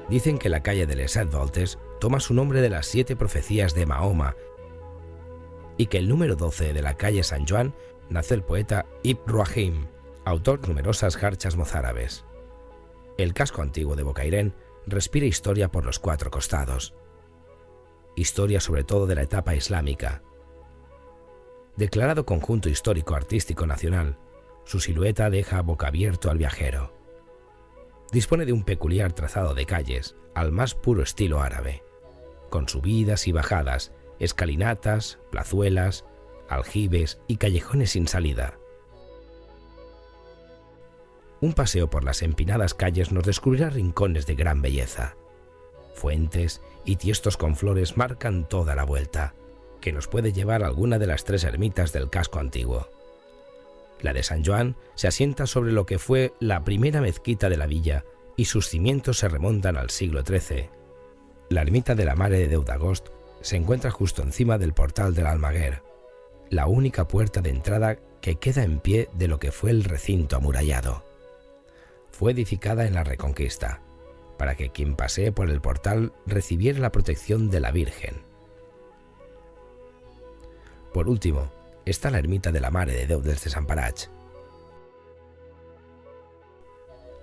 Dicen que la calle de les 7 Voltes toma su nombre de las 7 profecías de Mahoma y que el número 12 de la calle San Joan nació el poeta Ibn Rahim, autor de numerosas jarchas mozárabes. El casco antiguo de Bocairén respira historia por los 4 costados. Historia sobre todo de la etapa islámica. Declarado conjunto histórico-artístico nacional, su silueta deja boca abierto al viajero. Dispone de un peculiar trazado de calles, al más puro estilo árabe, con subidas y bajadas, escalinatas, plazuelas, aljibes y callejones sin salida. Un paseo por las empinadas calles nos descubrirá rincones de gran belleza. Fuentes y tiestos con flores marcan toda la vuelta, que nos puede llevar a alguna de las 3 ermitas del casco antiguo. La de San Joan se asienta sobre lo que fue la primera mezquita de la villa y sus cimientos se remontan al siglo XIII. La ermita de la Mare de Déu d'Agost se encuentra justo encima del portal del Almaguer, la única puerta de entrada que queda en pie de lo que fue el recinto amurallado. Fue edificada en la Reconquista, para que quien pasee por el portal recibiera la protección de la Virgen. Por último, está la ermita de la Mare de Déu dels Desemparats.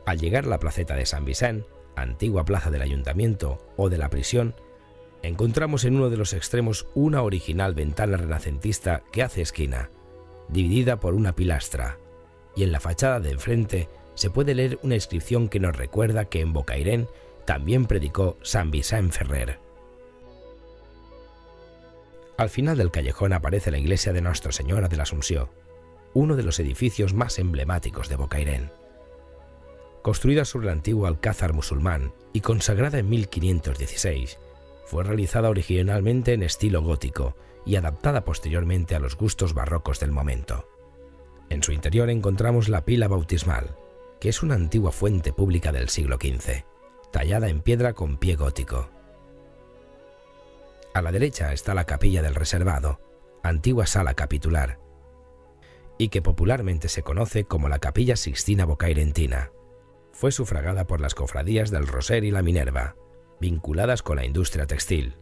Al llegar a la placeta de San Vicent, antigua plaza del ayuntamiento o de la prisión, encontramos en uno de los extremos una original ventana renacentista que hace esquina, dividida por una pilastra, y en la fachada de enfrente se puede leer una inscripción que nos recuerda que en Bocairén también predicó San Vicent Ferrer. Al final del callejón aparece la iglesia de Nuestra Señora de la Asunción, uno de los edificios más emblemáticos de Bocairén. Construida sobre el antiguo alcázar musulmán y consagrada en 1516, fue realizada originalmente en estilo gótico y adaptada posteriormente a los gustos barrocos del momento. En su interior encontramos la pila bautismal, que es una antigua fuente pública del siglo XV, tallada en piedra con pie gótico. A la derecha está la capilla del reservado, antigua sala capitular, y que popularmente se conoce como la Capilla Sixtina Bocairentina. Fue sufragada por las cofradías del Roser y la Minerva, vinculadas con la industria textil.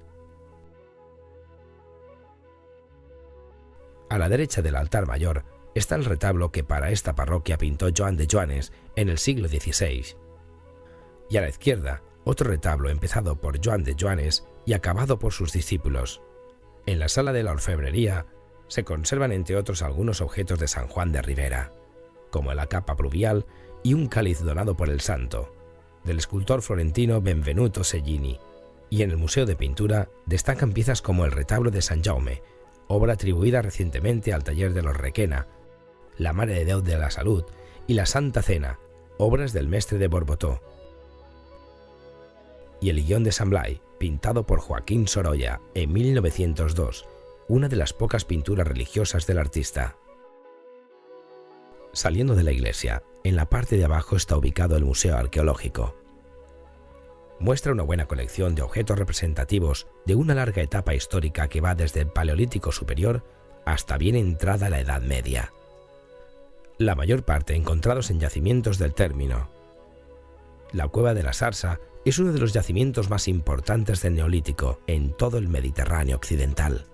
A la derecha del altar mayor está el retablo que para esta parroquia pintó Joan de Joanes en el siglo XVI. Y a la izquierda, otro retablo empezado por Joan de Joanes y acabado por sus discípulos. En la sala de la orfebrería se conservan entre otros algunos objetos de San Juan de Ribera, como la capa pluvial y un cáliz donado por el santo, del escultor florentino Benvenuto Cellini, y en el Museo de Pintura destacan piezas como el retablo de San Jaume, obra atribuida recientemente al taller de los Requena, la Mare de Déu de la Salud y la Santa Cena, obras del mestre de Borbotó, y el Guión de San Blai, pintado por Joaquín Sorolla en 1902, una de las pocas pinturas religiosas del artista. Saliendo de la iglesia, en la parte de abajo está ubicado el Museo Arqueológico. Muestra una buena colección de objetos representativos de una larga etapa histórica que va desde el Paleolítico Superior hasta bien entrada la Edad Media. La mayor parte encontrados en yacimientos del término. La Cueva de la Sarsa es uno de los yacimientos más importantes del Neolítico en todo el Mediterráneo occidental,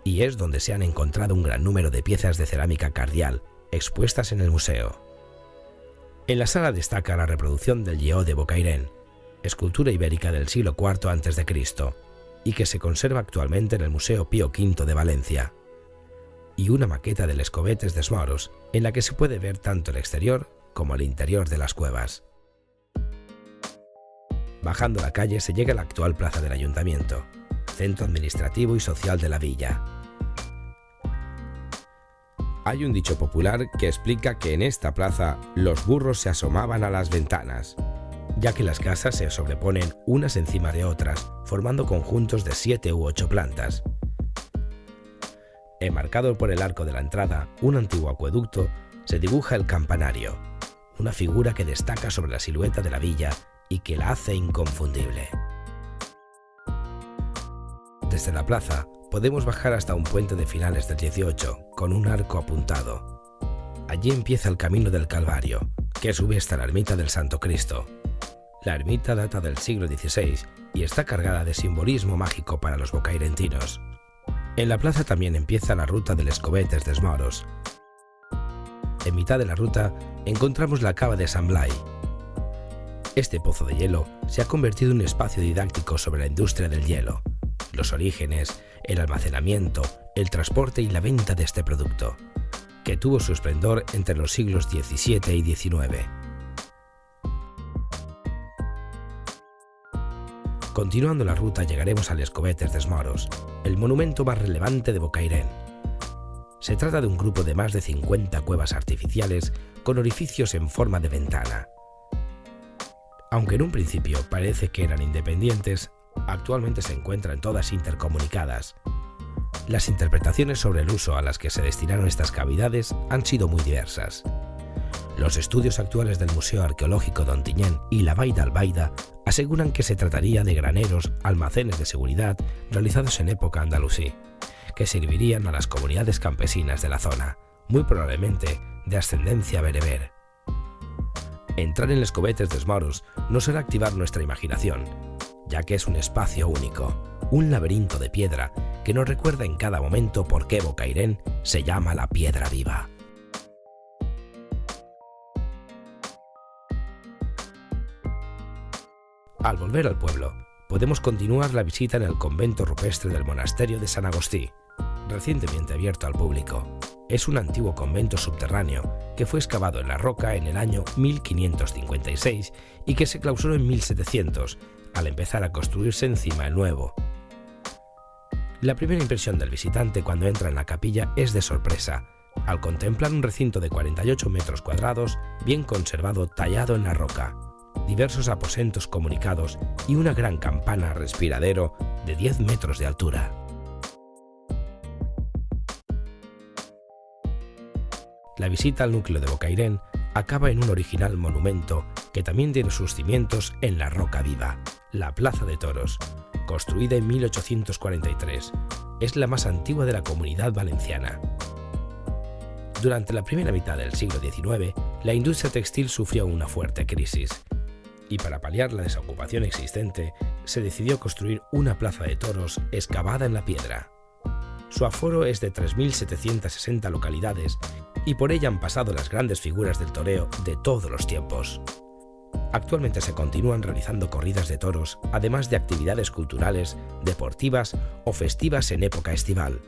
y es donde se han encontrado un gran número de piezas de cerámica cardial expuestas en el museo. En la sala destaca la reproducción del Lleó de Bocairén, escultura ibérica del siglo IV a.C., y que se conserva actualmente en el Museo Pío V de Valencia, y una maqueta del Escobetes de Smoros, en la que se puede ver tanto el exterior como el interior de las cuevas. Bajando la calle se llega a la actual plaza del Ayuntamiento, centro administrativo y social de la villa. Hay un dicho popular que explica que en esta plaza los burros se asomaban a las ventanas, ya que las casas se sobreponen unas encima de otras, formando conjuntos de 7 u 8 plantas. Enmarcado por el arco de la entrada, un antiguo acueducto, se dibuja el campanario, una figura que destaca sobre la silueta de la villa y que la hace inconfundible. Desde la plaza podemos bajar hasta un puente de finales del 18 con un arco apuntado. Allí empieza el camino del Calvario, que sube hasta la ermita del Santo Cristo, La ermita data del siglo XVI y está cargada de simbolismo mágico para los bocairentinos. En la plaza también empieza la ruta del Escobetes des Moros. En mitad de la ruta encontramos la cava de San Blai. Este pozo de hielo se ha convertido en un espacio didáctico sobre la industria del hielo, los orígenes, el almacenamiento, el transporte y la venta de este producto, que tuvo su esplendor entre los siglos XVII y XIX. Continuando la ruta llegaremos al Escobetes des Moros, el monumento más relevante de Bocairent. Se trata de un grupo de más de 50 cuevas artificiales con orificios en forma de ventana. Aunque en un principio parece que eran independientes, actualmente se encuentran todas intercomunicadas. Las interpretaciones sobre el uso a las que se destinaron estas cavidades han sido muy diversas. Los estudios actuales del Museo Arqueológico d'Ontinyent y la Vall d'Albaida aseguran que se trataría de graneros, almacenes de seguridad realizados en época andalusí, que servirían a las comunidades campesinas de la zona, muy probablemente de ascendencia bereber. Entrar en el Escobetes des Moros no será activar nuestra imaginación, ya que es un espacio único, un laberinto de piedra que nos recuerda en cada momento por qué Bocairent se llama la Piedra Viva. Al volver al pueblo, podemos continuar la visita en el convento rupestre del monasterio de San Agustí, recientemente abierto al público. Es un antiguo convento subterráneo que fue excavado en la roca en el año 1556 y que se clausuró en 1700, al empezar a construirse encima el nuevo. La primera impresión del visitante cuando entra en la capilla es de sorpresa, al contemplar un recinto de 48 metros cuadrados, bien conservado tallado en la roca, diversos aposentos comunicados y una gran campana respiradero de 10 metros de altura. La visita al núcleo de Bocairent acaba en un original monumento que también tiene sus cimientos en la roca viva, la Plaza de Toros, construida en 1843. Es la más antigua de la Comunidad Valenciana. Durante la primera mitad del siglo XIX, la industria textil sufrió una fuerte crisis, y para paliar la desocupación existente, se decidió construir una plaza de toros excavada en la piedra. Su aforo es de 3.760 localidades y por ella han pasado las grandes figuras del toreo de todos los tiempos. Actualmente se continúan realizando corridas de toros, además de actividades culturales, deportivas o festivas en época estival.